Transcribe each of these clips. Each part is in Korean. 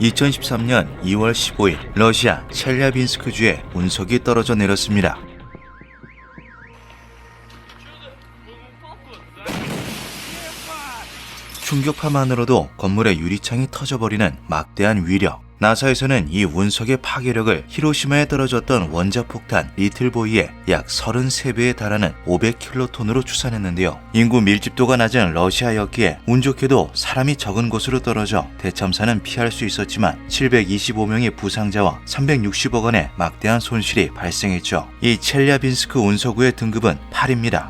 2013년 2월 15일 러시아 첼리아빈스크주에 운석이 떨어져 내렸습니다. 충격파만으로도 건물의 유리창이 터져버리는 막대한 위력. 나사에서는 이 운석의 파괴력을 히로시마에 떨어졌던 원자폭탄 리틀보이의 약 33배에 달하는 500킬로톤으로 추산했는데요. 인구 밀집도가 낮은 러시아였기에 운 좋게도 사람이 적은 곳으로 떨어져 대참사는 피할 수 있었지만 725명의 부상자와 360억 원의 막대한 손실이 발생했죠. 이 첼리아빈스크 운석구의 등급은 8입니다.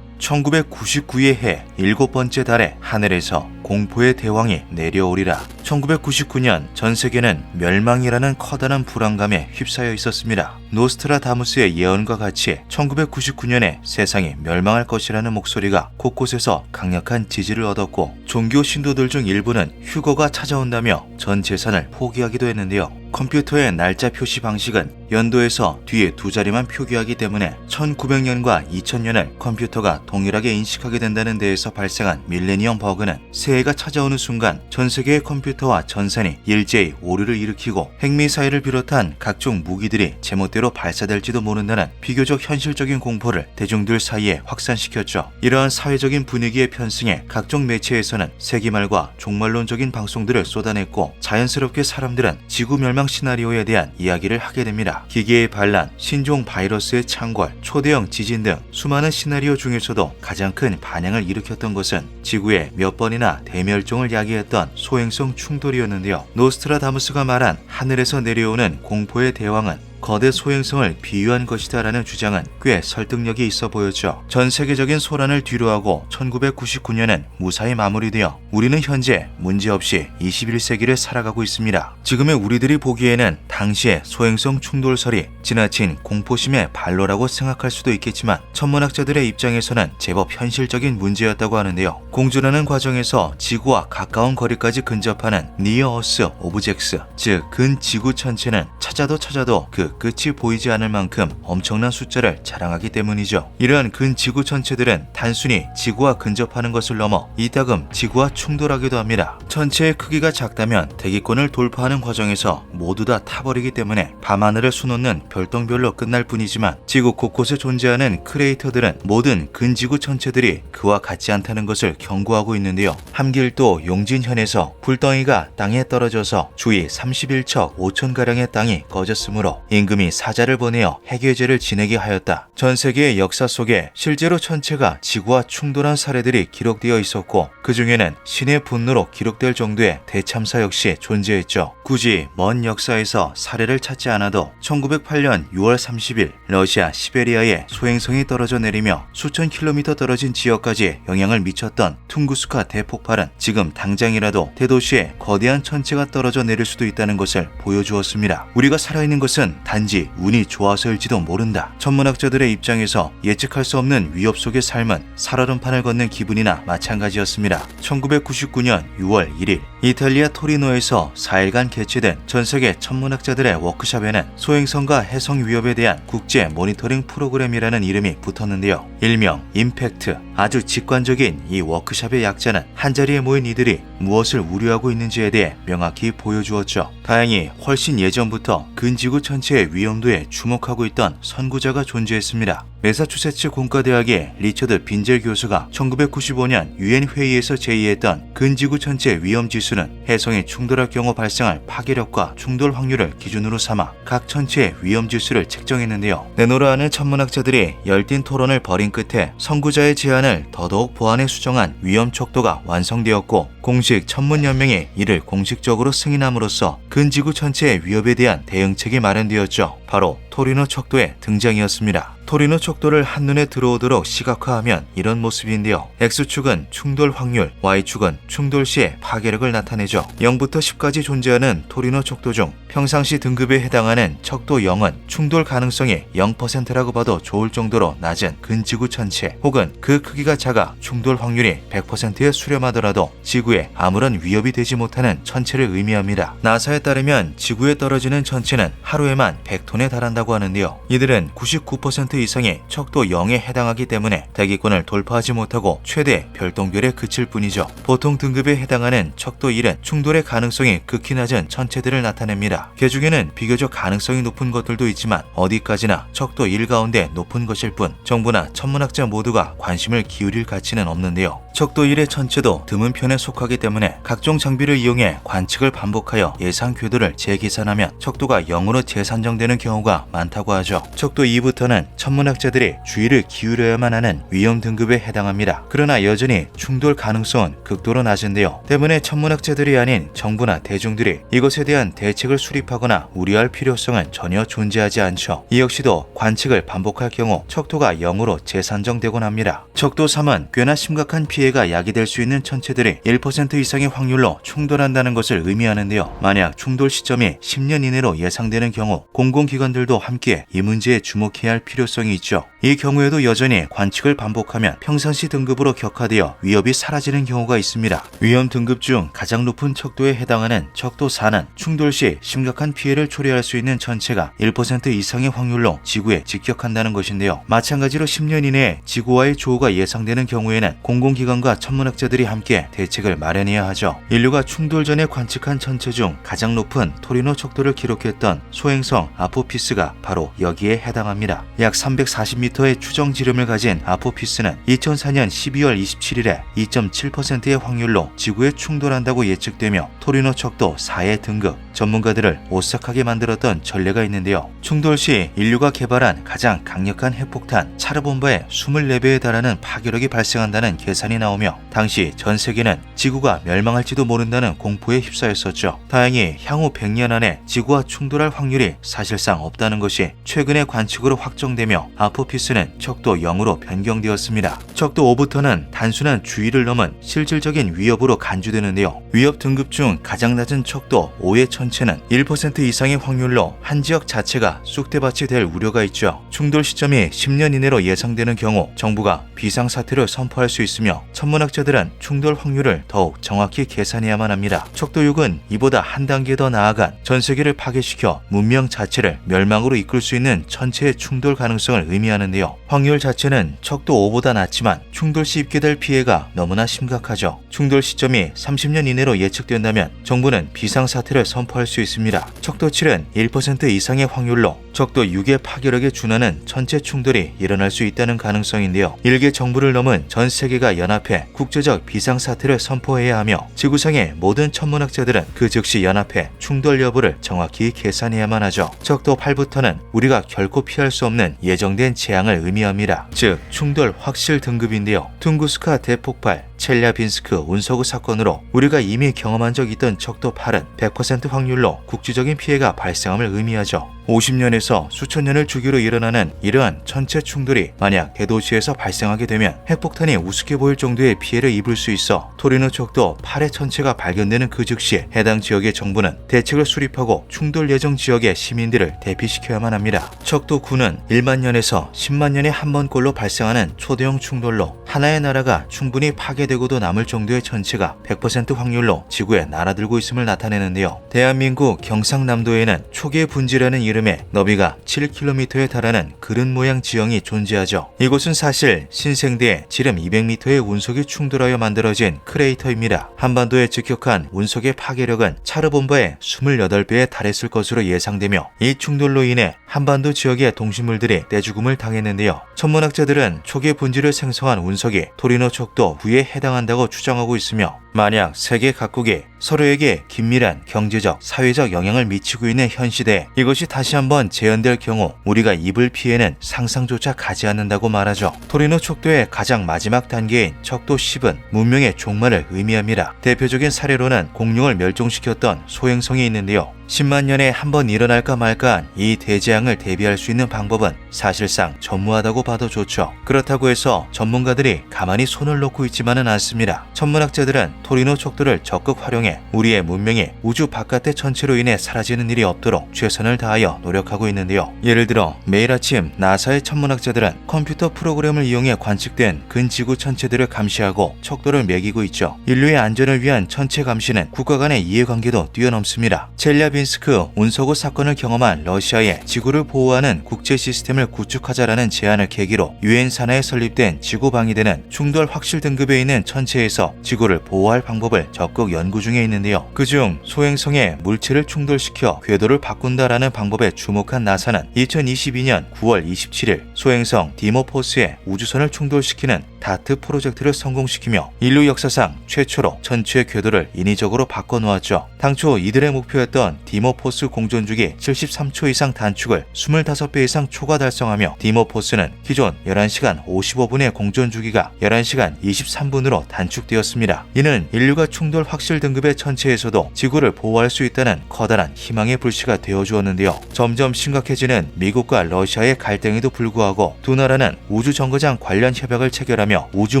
1999의 해 7번째 달에 하늘에서 공포의 대왕이 내려오리라. 1999년 전 세계는 멸망이라는 커다란 불안감에 휩싸여 있었습니다. 노스트라다무스의 예언과 같이 1999년에 세상이 멸망할 것이라는 목소리가 곳곳에서 강력한 지지를 얻었고, 종교 신도들 중 일부는 휴거가 찾아온다며 전 재산을 포기하기도 했는데요. 컴퓨터의 날짜 표시 방식은 연도에서 뒤에 두 자리만 표기하기 때문에 1900년과 2000년을 컴퓨터가 동일하게 인식하게 된다는 데에서 발생한 밀레니엄 버그는 새해가 찾아오는 순간 전 세계의 컴퓨터와 전산이 일제히 오류를 일으키고 핵미사일을 비롯한 각종 무기들이 제멋대로 발사될지도 모른다는 비교적 현실적인 공포를 대중들 사이에 확산시켰죠. 이러한 사회적인 분위기의 편승에 각종 매체에서는 세기말과 종말론적인 방송들을 쏟아냈고, 자연스럽게 사람들은 지구 멸망 시나리오에 대한 이야기를 하게 됩니다. 기계의 반란, 신종 바이러스의 창궐, 초대형 지진 등 수많은 시나리오 중에서도 가장 큰 반향을 일으켰던 것은 지구에 몇 번이나 대멸종을 야기했던 소행성 충돌이었는데요. 노스트라다무스가 말한 하늘에서 내려오는 공포의 대왕은 거대 소행성을 비유한 것이다 라는 주장은 꽤 설득력이 있어 보였죠. 전 세계적인 소란을 뒤로하고 1999년은 무사히 마무리되어 우리는 현재 문제없이 21세기를 살아가고 있습니다. 지금의 우리들이 보기에는 당시의 소행성 충돌설이 지나친 공포심의 발로라고 생각할 수도 있겠지만, 천문학자들의 입장에서는 제법 현실적인 문제였다고 하는데요. 공전하는 과정에서 지구와 가까운 거리까지 근접하는 니어 어스 오브젝트, 즉 근지구 천체는 찾아도 그 끝이 보이지 않을 만큼 엄청난 숫자를 자랑하기 때문이죠. 이러한 근지구 천체들은 단순히 지구와 근접하는 것을 넘어 이따금 지구와 충돌하기도 합니다. 천체의 크기가 작다면 대기권을 돌파하는 과정에서 모두 다 타버리기 때문에 밤하늘을 수놓는 별똥별로 끝날 뿐이지만, 지구 곳곳에 존재하는 크레이터들은 모든 근지구 천체들이 그와 같지 않다는 것을 경고하고 있는데요. 함길도 용진현에서 불덩이가 땅에 떨어져서 주위 31척 5천가량의 땅이 꺼졌으므로 임금이 사자를 보내어 해결제를 지내게 하였다. 전 세계의 역사 속에 실제로 천체가 지구와 충돌한 사례들이 기록되어 있었고, 그 중에는 신의 분노로 기록될 정도의 대참사 역시 존재했죠. 굳이 먼 역사에서 사례를 찾지 않아도 1908년 6월 30일 러시아 시베리아에 소행성이 떨어져 내리며 수천 킬로미터 떨어진 지역까지 영향을 미쳤던 퉁구스카 대폭발은 지금 당장이라도 대도시에 거대한 천체가 떨어져 내릴 수도 있다는 것을 보여주었습니다. 우리가 살아있는 것은 단지 운이 좋아서일지도 모른다. 천문학자들의 입장에서 예측할 수 없는 위협 속의 삶은 살얼음판을 걷는 기분이나 마찬가지였습니다. 1999년 6월 1일 이탈리아 토리노에서 4일간 개최된 전세계 천문학자들의 워크숍에는 소행성과 해성 위협에 대한 국제 모니터링 프로그램이라는 이름이 붙었는데요. 일명 임팩트. 아주 직관적인 이 워크숍의 약자는 한자리에 모인 이들이 무엇을 우려하고 있는지에 대해 명확히 보여주었죠. 다행히 훨씬 예전부터 근지구 천체의 위험도에 주목하고 있던 선구자가 존재했습니다. 매사추세츠 공과대학의 리처드 빈젤 교수가 1995년 유엔 회의에서 제의했던 근지구 천체 위험 지수는 해성이 충돌할 경우 발생할 파괴력과 충돌 확률을 기준으로 삼아 각 천체의 위험 지수를 책정했는데요. 내노라 하는 천문학자들이 열띤 토론을 벌인 끝에 선구자의 제안을 더더욱 보완해 수정한 위험 척도가 완성되었고, 공식 천문연맹이 이를 공식적으로 승인함으로써 근지구 천체의 위협에 대한 대응책이 마련되었죠. 바로 토리노 척도의 등장이었습니다. 토리노 척도를 한눈에 들어오도록 시각화하면 이런 모습인데요. X축은 충돌 확률, Y축은 충돌 시의 파괴력을 나타내죠. 0부터 10까지 존재하는 토리노 척도 중 평상시 등급에 해당하는 척도 0은 충돌 가능성이 0%라고 봐도 좋을 정도로 낮은 근지구 천체, 혹은 그 크기가 작아 충돌 확률이 100%에 수렴하더라도 지구에 아무런 위협이 되지 못하는 천체를 의미합니다. 나사에 따르면 지구에 떨어지는 천체는 하루에만 100톤에 달한다고 하는데요. 이들은 99% 이상이 척도 0에 해당하기 때문에 대기권을 돌파하지 못하고 최대 별똥별에 그칠 뿐이죠. 보통 등급에 해당하는 척도 1은 충돌의 가능성이 극히 낮은 천체들을 나타냅니다. 그 중에는 비교적 가능성이 높은 것들도 있지만 어디까지나 척도 1 가운데 높은 것일 뿐 정부나 천문학자 모두가 관심을 기울일 가치는 없는데요. 척도 1의 천체도 드문 편에 속하기 때문에 각종 장비를 이용해 관측을 반복하여 예상 궤도를 재계산하면 척도가 0으로 재산정되는 경우가 많다고 하죠. 척도 2부터는 천문학자들이 주의를 기울여야만 하는 위험 등급에 해당합니다. 그러나 여전히 충돌 가능성은 극도로 낮은데요. 때문에 천문학자들이 아닌 정부나 대중들이 이것에 대한 대책을 수립하거나 우려할 필요성은 전혀 존재하지 않죠. 이 역시도 관측을 반복할 경우 척도가 0으로 재산정되곤 합니다. 척도 3은 꽤나 심각한 피해가 야기될 수 있는 천체들이 1% 이상의 확률로 충돌한다는 것을 의미하는데요. 만약 충돌 시점이 10년 이내로 예상되는 경우 공공기관들도 함께 이 문제에 주목해야 할 필요성이 있죠. 이 경우에도 여전히 관측을 반복하면 평상시 등급으로 격화되어 위협이 사라지는 경우가 있습니다. 위험 등급 중 가장 높은 척도에 해당하는 척도 4는 충돌 시 심각한 피해를 초래할 수 있는 천체가 1% 이상의 확률로 지구에 직격한다는 것인데요. 마찬가지로 10년 이내에 지구와의 조우가 예상되는 경우에는 공공기관과 천문학자들이 함께 대책을 마련해야 하죠. 인류가 충돌 전에 관측한 천체 중 가장 높은 토리노 척도를 기록했던 소행성 아포피스가 바로 여기에 해당합니다. 약 340m의 추정 지름을 가진 아포피스는 2004년 12월 27일에 2.7%의 확률로 지구에 충돌한다고 예측되며 토리노 척도 4의 등급, 전문가들을 오싹하게 만들었던 전례가 있는데요. 충돌 시 인류가 개발한 가장 강력한 핵폭탄 차르본바의 24배에 달하는 파괴력이 발생한다는 계산이 나오며 당시 전 세계는 지구가 멸망할지도 모른다는 공포에 휩싸였었죠. 다행히 향후 100년 안에 지구와 충돌할 확률이 사실상 없다는 것이 최근의 관측으로 확정되며 아포피스는 척도 0으로 변경되었습니다. 척도 5부터는 단순한 주의를 넘은 실질적인 위협으로 간주되는데요. 위협 등급 중 가장 낮은 척도 5의 천체는 1% 이상의 확률로 한 지역 자체가 쑥대밭이 될 우려가 있죠. 충돌 시점이 10년 이내로 예상되는 경우 정부가 비상사태를 선포할 수 있으며 천문학자들은 충돌 확률을 더욱 정확히 계산해야만 합니다. 척도 6은 이보다 한 단계 더 나아간 전 세계를 파괴시켜 문명 자체를 멸망으로 이끌 수 있는 천체의 충돌 가능성을 의미하는데요. 확률 자체는 척도 5보다 낮지만 충돌 시 입게 될 피해가 너무나 심각하죠. 충돌 시점이 30년 이내로 예측된다면 정부는 비상사태를 선포할 수 있습니다. 척도 7은 1% 이상의 확률로 척도 6의 파괴력에 준하는 천체 충돌이 일어날 수 있다는 가능성인데요. 일개 정부를 넘은 전 세계가 연합해 국제적 비상사태를 선포해야 하며 지구상의 모든 천문학자들은 그 즉시 연합해 충돌 여부를 정확히 계산해야만 하죠. 척도 8부터는 우리가 결코 피할 수 없는 예정된 재앙을 의미합니다. 즉 충돌 확실 등급인데요. 퉁구스카 대폭발, 첼랴빈스크 운석우 사건으로 우리가 이미 경험한 적 있던 척도 8은 100% 확률로 국지적인 피해가 발생함을 의미하죠. 50년에서 수천 년을 주기로 일어나는 이러한 천체 충돌이 만약 대도시에서 발생하게 되면 핵폭탄이 우습게 보일 정도의 피해를 입을 수 있어 토리노 척도 8의 천체가 발견되는 그 즉시 해당 지역의 정부는 대책을 수립하고 충돌 예정 지역의 시민들을 대피시켜야만 합니다. 척도 9는 1만 년에서 10만 년에 한 번꼴로 발생하는 초대형 충돌로 하나의 나라가 충분히 파괴되고도 남을 정도의 천체가 100% 확률로 지구에 날아들고 있음을 나타내는데요. 대한민국 경상남도에는 초계 분지라는 이름의 너비가 7km에 달하는 그릇 모양 지형이 존재하죠. 이곳은 사실 신생대에 지름 200m의 운석이 충돌하여 만들어진 크레이터입니다. 한반도에 직격한 운석의 파괴력은 차르본바의 28배에 달했을 것으로 예상되며 이 충돌로 인해 한반도 지역의 동식물들이 떼죽음을 당했는데요. 천문학자들은 초계 분지를 생성한 운석이 토리노 척도 9에 해당한다고 추정하고 있으며 만약 세계 각국이 서로에게 긴밀한 경제적, 사회적 영향을 미치고 있는 현 시대에 이것이 다시 한번 재현될 경우 우리가 입을 피해는 상상조차 가지 않는다고 말하죠. 토리노 척도의 가장 마지막 단계인 척도 10은 문명의 종말을 의미합니다. 대표적인 사례로는 공룡을 멸종시켰던 소행성이 있는데요. 10만 년에 한 번 일어날까 말까한 이 대재앙을 대비할 수 있는 방법은 사실상 전무하다고 봐도 좋죠. 그렇다고 해서 전문가들이 가만히 손을 놓고 있지만은 않습니다. 천문학자들은 토리노 척도를 적극 활용해 우리의 문명이 우주 바깥의 천체로 인해 사라지는 일이 없도록 최선을 다하여 노력하고 있는데요. 예를 들어 매일 아침 나사의 천문학자들은 컴퓨터 프로그램을 이용해 관측된 근지구 천체들을 감시하고 척도를 매기고 있죠. 인류의 안전을 위한 천체 감시는 국가 간의 이해관계도 뛰어넘습니다. 첼랴빈스크 첼리아빈스크 운석우 사건을 경험한 러시아에 지구를 보호하는 국제 시스템을 구축하자라는 제안을 계기로 유엔 산하에 설립된 지구 방위대는 충돌 확실 등급에 있는 천체에서 지구를 보호할 방법을 적극 연구 중에 있는데요. 그중 소행성에 물체를 충돌시켜 궤도를 바꾼다라는 방법에 주목한 나사는 2022년 9월 27일 소행성 디모포스에 우주선을 충돌시키는 다트 프로젝트를 성공시키며 인류 역사상 최초로 천체의 궤도를 인위적으로 바꿔놓았죠. 당초 이들의 목표였던 디모포스 공전주기 73초 이상 단축을 25배 이상 초과 달성하며 디모포스는 기존 11시간 55분의 공전주기가 11시간 23분으로 단축되었습니다. 이는 인류가 충돌 확실 등급의 천체에서도 지구를 보호할 수 있다는 커다란 희망의 불씨가 되어주었는데요. 점점 심각해지는 미국과 러시아의 갈등에도 불구하고 두 나라는 우주정거장 관련 협약을 체결하며 우주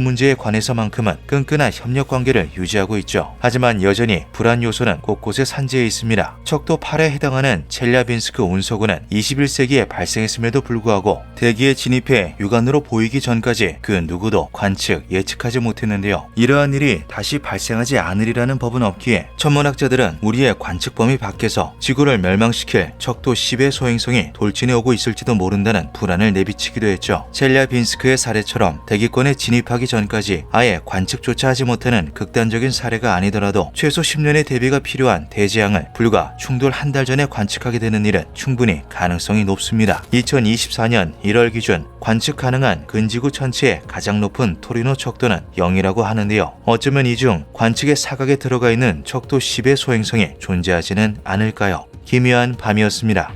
문제에 관해서만큼은 끈끈한 협력 관계를 유지하고 있죠. 하지만 여전히 불안 요소는 곳곳에 산재해 있습니다. 척도 8에 해당하는 첼리아빈스크 운석우는 21세기에 발생했음에도 불구하고 대기에 진입해 육안으로 보이기 전까지 그 누구도 관측, 예측하지 못했는데요. 이러한 일이 다시 발생하지 않으리라는 법은 없기에 천문학자들은 우리의 관측 범위 밖에서 지구를 멸망시킬 척도 10의 소행성이 돌진해 오고 있을지도 모른다는 불안을 내비치기도 했죠. 첼리아빈스크의 사례처럼 대기권에 진입하기 전까지 아예 관측조차 하지 못하는 극단적인 사례가 아니더라도 최소 10년의 대비가 필요한 대재앙을 불과 충돌 한 달 전에 관측하게 되는 일은 충분히 가능성이 높습니다. 2024년 1월 기준 관측 가능한 근지구 천체의 가장 높은 토리노 척도는 0이라고 하는데요. 어쩌면 이 중 관측의 사각에 들어가 있는 척도 10의 소행성이 존재하지는 않을까요? 기묘한 밤이었습니다.